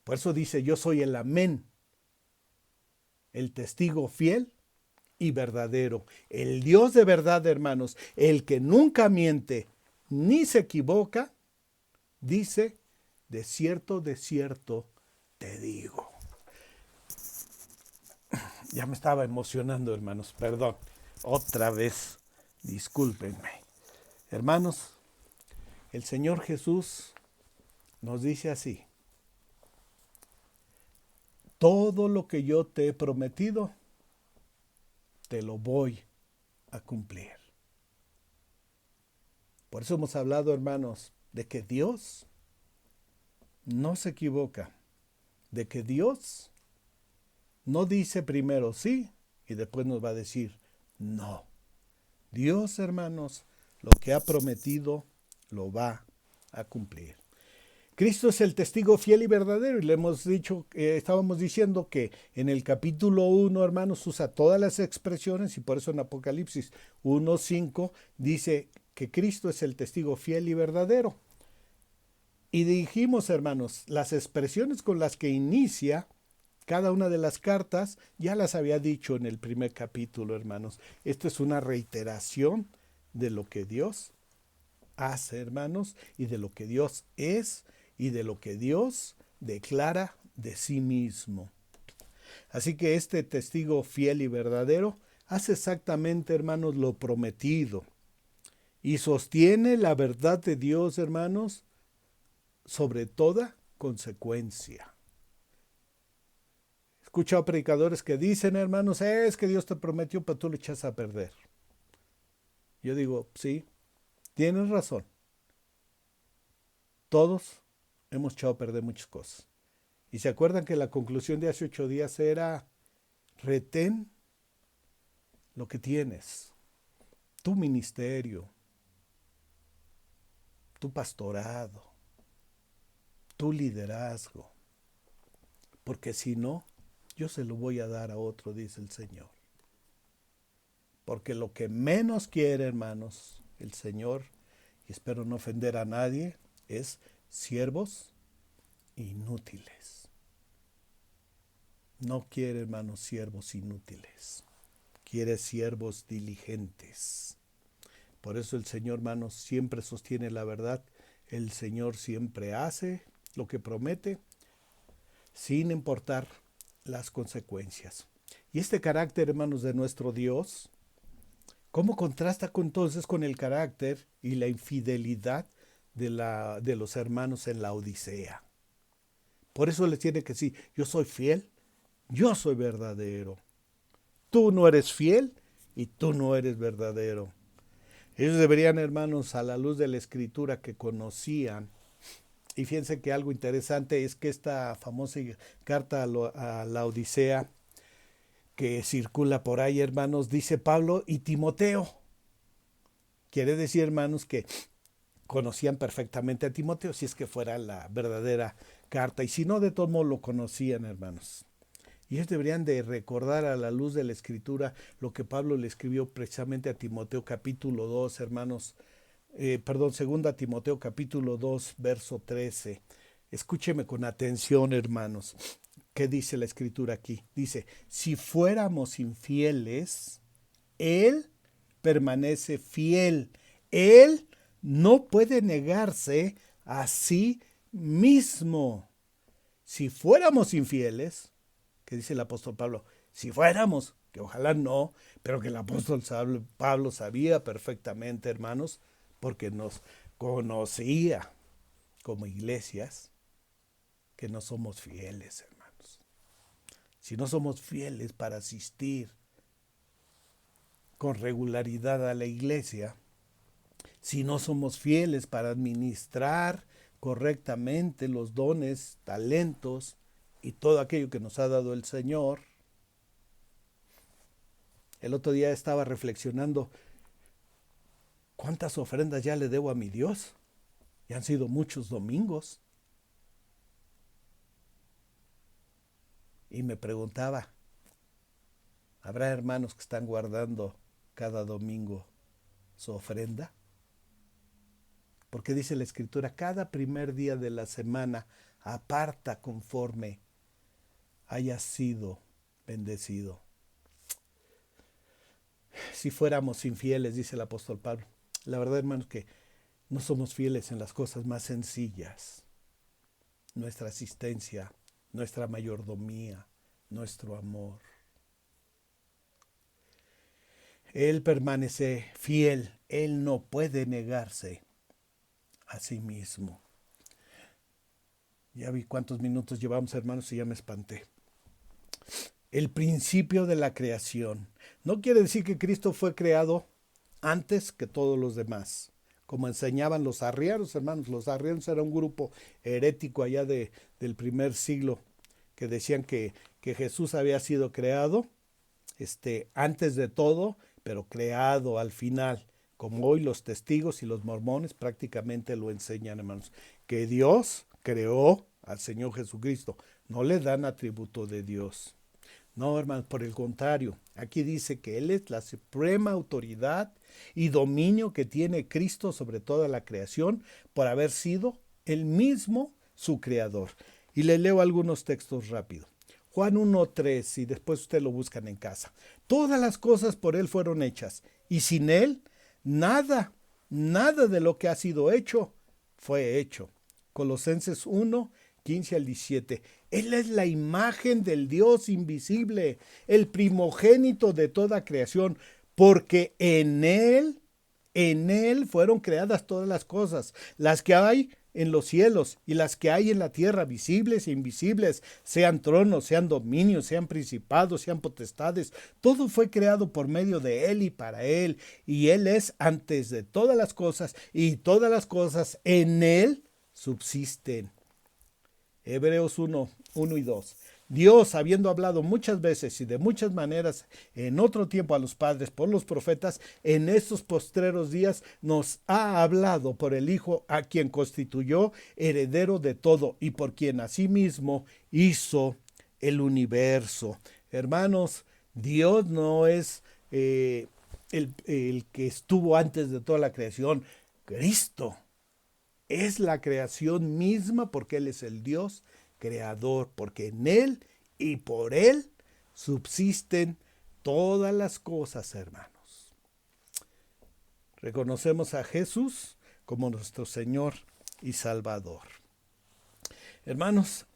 Por eso dice, yo soy el amén, el testigo fiel y verdadero. El Dios de verdad, hermanos, el que nunca miente ni se equivoca, dice, de cierto te digo. Ya me estaba emocionando, hermanos, perdón. Otra vez, discúlpenme. Hermanos, el Señor Jesús nos dice así, todo lo que yo te he prometido, te lo voy a cumplir. Por eso hemos hablado, hermanos, de que Dios no se equivoca, de que Dios no dice primero sí y después nos va a decir no. Dios, hermanos, lo que ha prometido lo va a cumplir. Cristo es el testigo fiel y verdadero, y le hemos dicho, estábamos diciendo que en el capítulo 1, hermanos, usa todas las expresiones, y por eso en Apocalipsis 1:5 dice que Cristo es el testigo fiel y verdadero. Y dijimos, hermanos, las expresiones con las que inicia cada una de las cartas, ya las había dicho en el primer capítulo, hermanos. Esto es una reiteración de lo que Dios hace, hermanos, y de lo que Dios es, y de lo que Dios declara de sí mismo. Así que este testigo fiel y verdadero hace exactamente, hermanos, lo prometido y sostiene la verdad de Dios, hermanos, sobre toda consecuencia. He escuchado predicadores que dicen, hermanos, es que Dios te prometió, pero tú lo echas a perder. Yo digo, sí, tienes razón. Todos hemos echado a perder muchas cosas. Y se acuerdan que la conclusión de hace 8 días era, retén lo que tienes, tu ministerio, tu pastorado, tu liderazgo, porque si no, yo se lo voy a dar a otro, dice el Señor. Porque lo que menos quiere, hermanos, el Señor, y espero no ofender a nadie, es siervos inútiles. No quiere, hermanos, siervos inútiles. Quiere siervos diligentes. Por eso el Señor, hermanos, siempre sostiene la verdad. El Señor siempre hace lo que promete, sin importar las consecuencias. Y este carácter, hermanos, de nuestro Dios, ¿cómo contrasta entonces con el carácter y la infidelidad de los hermanos en la Odisea? Por eso les tiene que decir, yo soy fiel, yo soy verdadero. Tú no eres fiel y tú no eres verdadero. Ellos deberían, hermanos, a la luz de la Escritura que conocían, y fíjense que algo interesante es que esta famosa carta a la Odisea que circula por ahí, hermanos, dice Pablo y Timoteo. Quiere decir, hermanos, que conocían perfectamente a Timoteo, si es que fuera la verdadera carta, y si no, de todo modo lo conocían, hermanos. Y ellos deberían de recordar a la luz de la Escritura lo que Pablo le escribió precisamente a Timoteo capítulo 2, hermanos, 2 Timoteo capítulo 2, verso 13. Escúcheme con atención, hermanos. ¿Qué dice la Escritura aquí? Dice, si fuéramos infieles, Él permanece fiel. Él no puede negarse a sí mismo. Si fuéramos infieles, que dice el apóstol Pablo, si fuéramos, que ojalá no, pero que el apóstol Pablo sabía perfectamente, hermanos, porque nos conocía como iglesias, que no somos fieles, hermanos. Si no somos fieles para asistir con regularidad a la iglesia, si no somos fieles para administrar correctamente los dones, talentos y todo aquello que nos ha dado el Señor. El otro día estaba reflexionando, ¿cuántas ofrendas ya le debo a mi Dios? Y han sido muchos domingos. Y me preguntaba, ¿habrá hermanos que están guardando cada domingo su ofrenda? Porque dice la Escritura, cada primer día de la semana aparta conforme haya sido bendecido. Si fuéramos infieles, dice el apóstol Pablo, la verdad, hermanos, que no somos fieles en las cosas más sencillas. Nuestra asistencia, nuestra mayordomía, nuestro amor. Él permanece fiel, Él no puede negarse a sí mismo. Ya vi cuántos minutos llevamos, hermanos, y ya me espanté. El principio de la creación. No quiere decir que Cristo fue creado antes que todos los demás, como enseñaban los arrianos, hermanos. Los arrianos era un grupo herético allá del primer siglo, que decían que Jesús había sido creado antes de todo, pero creado al final, como hoy los testigos y los mormones prácticamente lo enseñan, hermanos, que Dios creó al Señor Jesucristo. No le dan atributo de Dios. No, hermanos, por el contrario, aquí dice que Él es la suprema autoridad y dominio que tiene Cristo sobre toda la creación por haber sido Él mismo su creador. Y le leo algunos textos rápido. Juan 1:3, y después ustedes lo buscan en casa. Todas las cosas por Él fueron hechas, y sin Él, nada de lo que ha sido hecho fue hecho. Colosenses 1:15 al 17. Él es la imagen del Dios invisible, el primogénito de toda creación, porque en Él fueron creadas todas las cosas, las que hay en los cielos y las que hay en la tierra, visibles e invisibles, sean tronos, sean dominios, sean principados, sean potestades. Todo fue creado por medio de Él y para Él, y Él es antes de todas las cosas, y todas las cosas en Él subsisten. Hebreos 1:1 y 2. Dios, habiendo hablado muchas veces y de muchas maneras en otro tiempo a los padres por los profetas, en estos postreros días nos ha hablado por el Hijo, a quien constituyó heredero de todo y por quien asimismo hizo el universo. Hermanos, Dios no es el que estuvo antes de toda la creación. Cristo es la creación misma, porque Él es el Dios creador, porque en Él y por Él subsisten todas las cosas, hermanos. Reconocemos a Jesús como nuestro Señor y Salvador. Hermanos,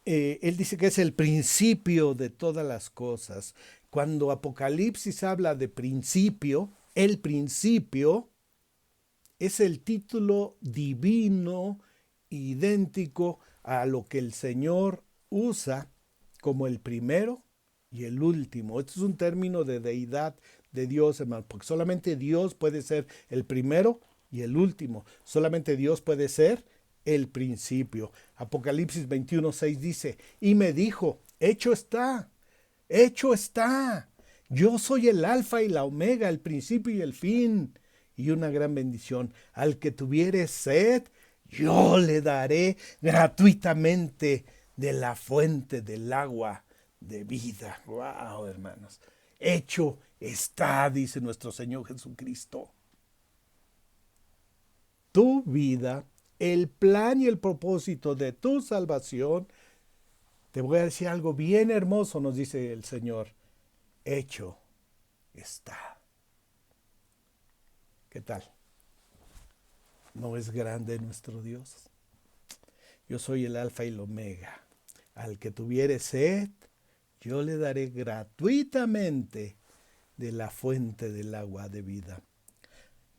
Él dice que es el principio de todas las cosas. Cuando Apocalipsis habla de principio, el principio es el título divino idéntico a lo que el Señor usa como el primero y el último. Este es un término de deidad de Dios, hermano, porque solamente Dios puede ser el primero y el último. Solamente Dios puede ser el principio. Apocalipsis 21:6 dice, y me dijo, hecho está, hecho está. Yo soy el alfa y la omega, el principio y el fin. Y una gran bendición, al que tuviere sed, yo le daré gratuitamente de la fuente del agua de vida. Wow, hermanos. Hecho está, dice nuestro Señor Jesucristo. Tu vida, el plan y el propósito de tu salvación, te voy a decir algo bien hermoso, nos dice el Señor. Hecho está. ¿Qué tal? ¿No es grande nuestro Dios? Yo soy el alfa y el omega, Al que tuviere sed, yo le daré gratuitamente de la fuente del agua de vida.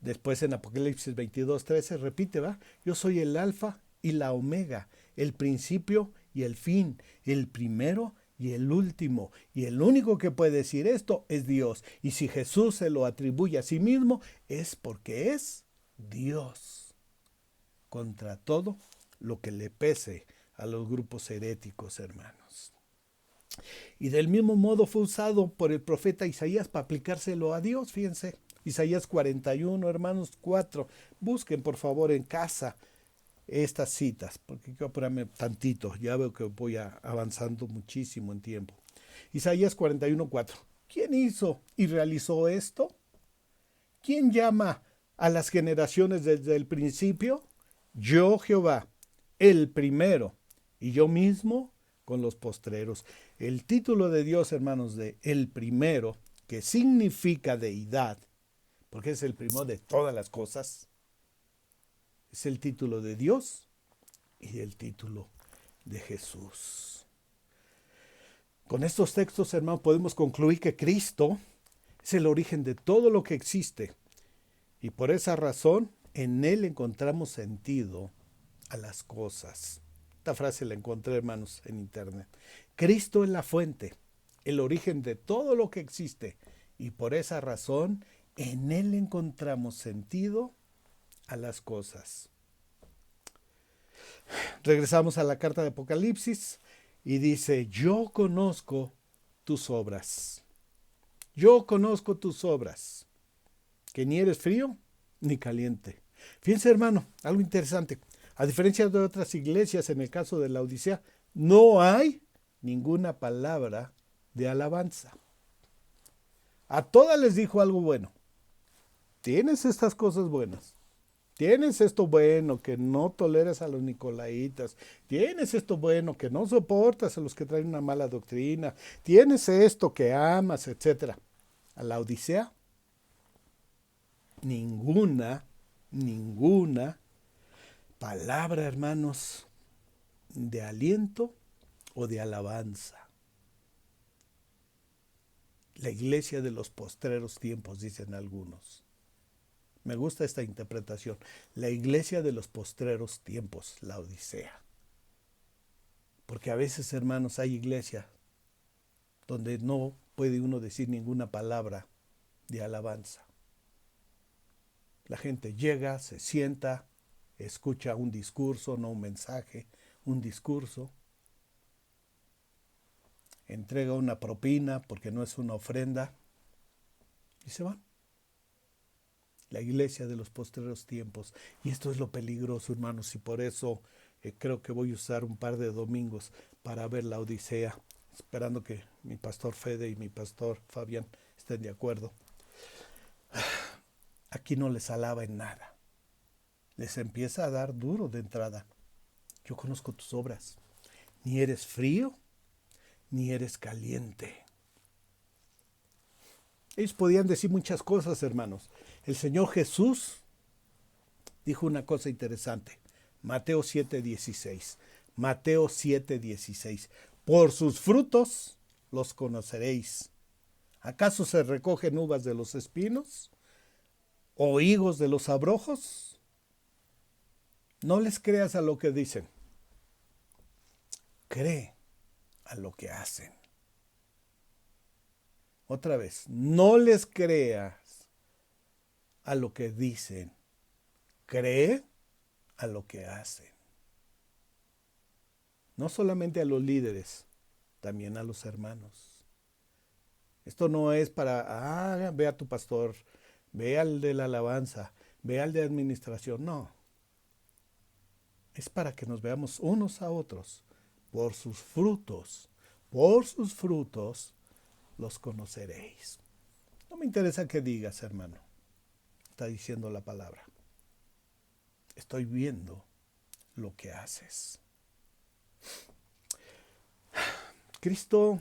Después en Apocalipsis 22:13 repite, ¿va? Yo soy el alfa y la omega, el principio y el fin, el primero y el último. Y el único que puede decir esto es Dios. Y si Jesús se lo atribuye a sí mismo, es porque es Dios. Contra todo lo que le pese a los grupos heréticos, hermanos. Y del mismo modo fue usado por el profeta Isaías para aplicárselo a Dios, fíjense. Isaías 41, hermanos, 4. Busquen por favor en casa estas citas, porque quiero apurarme tantito, ya veo que voy avanzando muchísimo en tiempo. Isaías 41, 4. ¿Quién hizo y realizó esto? ¿Quién llama a las generaciones desde el principio? Yo, Jehová, el primero, y yo mismo con los postreros. El título de Dios, hermanos, de el primero, que significa deidad, porque es el primero de todas las cosas, es el título de Dios y el título de Jesús. Con estos textos, hermanos, podemos concluir que Cristo es el origen de todo lo que existe y por esa razón en Él encontramos sentido a las cosas. Esta frase la encontré, hermanos, en internet. Cristo es la fuente, el origen de todo lo que existe y por esa razón en Él encontramos sentido a las cosas. Regresamos a la carta de Apocalipsis y dice, yo conozco tus obras. Yo conozco tus obras, que ni eres frío ni caliente. Fíjense, hermano, algo interesante. A diferencia de otras iglesias, en el caso de la Odisea, no hay ninguna palabra de alabanza. A todas les dijo algo bueno. Tienes estas cosas buenas. Tienes esto bueno, que no toleras a los nicolaitas. Tienes esto bueno, que no soportas a los que traen una mala doctrina. Tienes esto que amas, etc. A la Odisea, ninguna palabra, hermanos, de aliento o de alabanza. La iglesia de los postreros tiempos, dicen algunos. Me gusta esta interpretación. La iglesia de los postreros tiempos, la Odisea. Porque a veces, hermanos, hay iglesias donde no puede uno decir ninguna palabra de alabanza. La gente llega, se sienta, escucha un discurso, no un mensaje, un discurso. Entrega una propina porque no es una ofrenda y se van. La iglesia de los postreros tiempos. Y esto es lo peligroso, hermanos, y por eso creo que voy a usar un par de domingos para ver la Odisea, esperando que mi pastor Fede y mi pastor Fabián estén de acuerdo. Aquí no les alaba en nada. Les empieza a dar duro de entrada. Yo conozco tus obras. Ni eres frío, ni eres caliente. Ellos podían decir muchas cosas, hermanos. El Señor Jesús dijo una cosa interesante. Mateo 7:16. Mateo 7:16. Por sus frutos los conoceréis. ¿Acaso se recogen uvas de los espinos? ¿O higos de los abrojos? No les creas a lo que dicen. Cree a lo que hacen. Otra vez, no les creas a lo que dicen. Cree a lo que hacen. No solamente a los líderes, también a los hermanos. Esto no es para, ve a tu pastor, ve al de la alabanza, ve al de administración. No. Es para que nos veamos unos a otros. Por sus frutos los conoceréis. No me interesa que digas, hermano. Está diciendo la palabra. Estoy viendo lo que haces. Cristo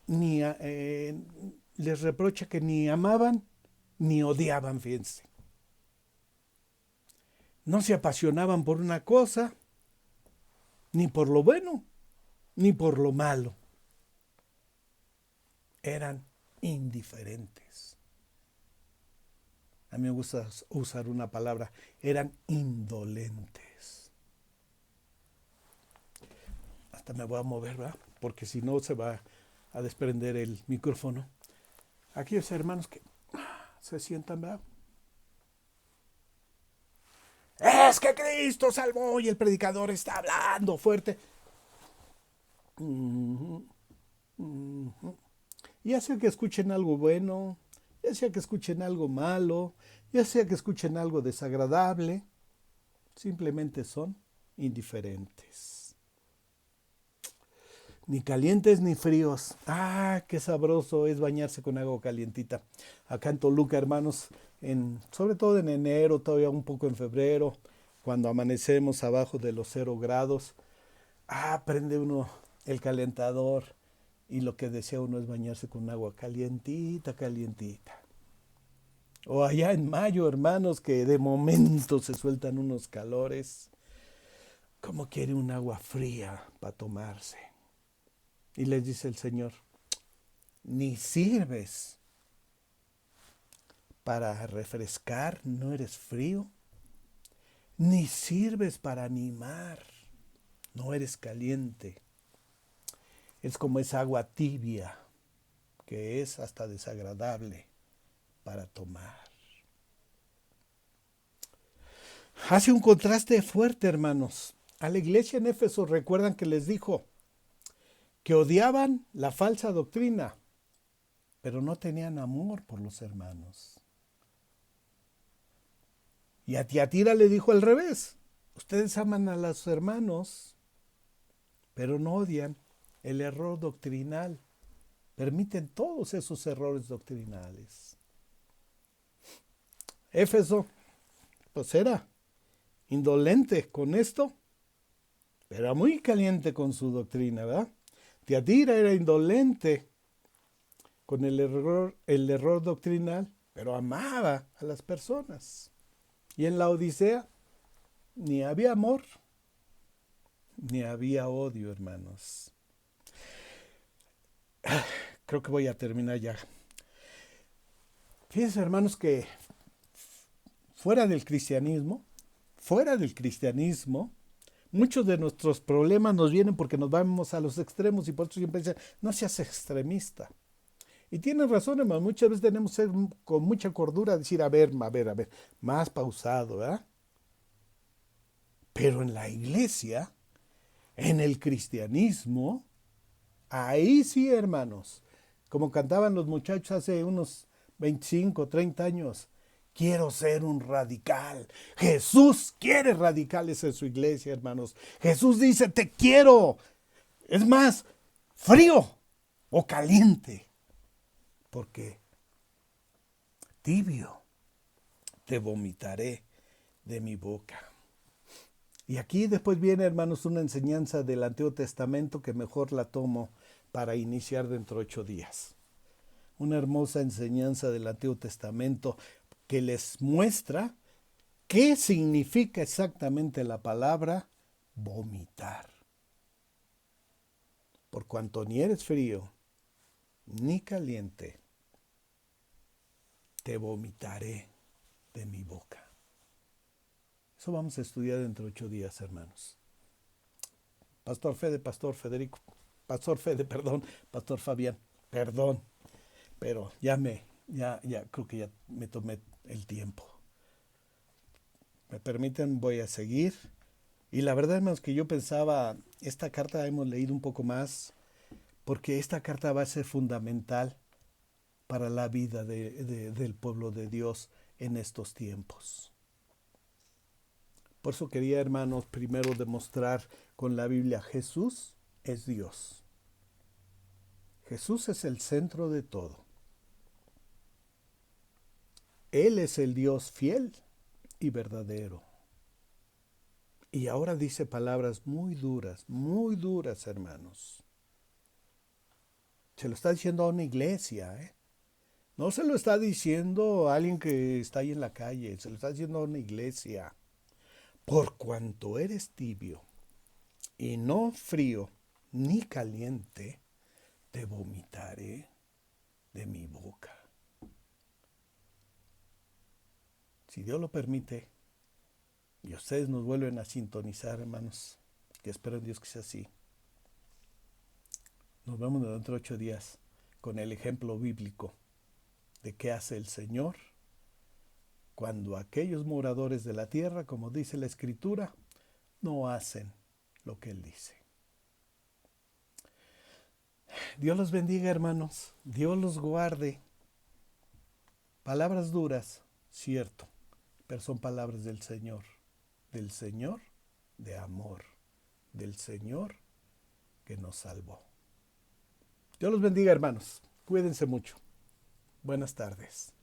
les reprocha que ni amaban ni odiaban, fíjense. No se apasionaban por una cosa, ni por lo bueno, ni por lo malo. Eran indiferentes. A mí me gusta usar una palabra, eran indolentes. Hasta me voy a mover, ¿verdad? Porque si no se va a desprender el micrófono. Aquellos hermanos que se sientan, ¿verdad? Es que Cristo salvó y el predicador está hablando fuerte. Ya sea que escuchen algo bueno, ya sea que escuchen algo malo, ya sea que escuchen algo desagradable, simplemente son indiferentes. Ni calientes ni fríos. Ah, qué sabroso es bañarse con agua calientita. Acá en Toluca, hermanos, sobre todo en enero, todavía un poco en febrero, cuando amanecemos abajo de los 0 grados, prende uno el calentador y lo que desea uno es bañarse con agua calientita, calientita. O allá en mayo, hermanos, que de momento se sueltan unos calores. ¿Cómo quiere un agua fría para tomarse? Y les dice el Señor, ni sirves para refrescar, no eres frío, ni sirves para animar, no eres caliente. Es como esa agua tibia, que es hasta desagradable para tomar. Hace un contraste fuerte, hermanos. A la iglesia en Éfeso recuerdan que les dijo que odiaban la falsa doctrina, pero no tenían amor por los hermanos. Y a Tiatira le dijo al revés, ustedes aman a los hermanos, pero no odian el error doctrinal, permiten todos esos errores doctrinales. Éfeso, pues era indolente con esto, pero era muy caliente con su doctrina, ¿verdad? Tiatira era indolente con el error doctrinal, pero amaba a las personas. Y en la Odisea ni había amor, ni había odio, hermanos. Creo que voy a terminar ya. Fíjense, hermanos, que fuera del cristianismo, muchos de nuestros problemas nos vienen porque nos vamos a los extremos y por eso siempre dicen, no seas extremista. Y tienen razón, hermano, muchas veces tenemos que ser con mucha cordura decir, a ver, más pausado, ¿verdad? Pero en la iglesia, en el cristianismo, ahí sí, hermanos, como cantaban los muchachos hace unos 25, 30 años, quiero ser un radical. Jesús quiere radicales en su iglesia, hermanos. Jesús dice, te quiero. Es más, frío o caliente. Porque tibio te vomitaré de mi boca. Y aquí después viene, hermanos, una enseñanza del Antiguo Testamento que mejor la tomo para iniciar dentro de 8 días. Una hermosa enseñanza del Antiguo Testamento que les muestra qué significa exactamente la palabra vomitar. Por cuanto ni eres frío ni caliente, te vomitaré de mi boca. Eso vamos a estudiar dentro de 8 días, hermanos. Pastor Pastor Fabián, perdón, pero ya creo que ya me tomé el tiempo. ¿Me permiten? Voy a seguir. Y la verdad, hermanos, que yo pensaba, esta carta hemos leído un poco más, porque esta carta va a ser fundamental para la vida del pueblo de Dios en estos tiempos. Por eso quería, hermanos, primero demostrar con la Biblia, Jesús es Dios. Jesús es el centro de todo. Él es el Dios fiel y verdadero. Y ahora dice palabras muy duras, hermanos. Se lo está diciendo a una iglesia, ¿eh? No se lo está diciendo a alguien que está ahí en la calle, se lo está diciendo a una iglesia. Por cuanto eres tibio y no frío ni caliente, te vomitaré de mi boca. Si Dios lo permite, y ustedes nos vuelven a sintonizar, hermanos, que espero en Dios que sea así. Nos vemos dentro de 8 días con el ejemplo bíblico de qué hace el Señor cuando aquellos moradores de la tierra, como dice la Escritura, no hacen lo que Él dice. Dios los bendiga, hermanos. Dios los guarde. Palabras duras, cierto, pero son palabras del Señor de amor, del Señor que nos salvó. Dios los bendiga, hermanos. Cuídense mucho. Buenas tardes.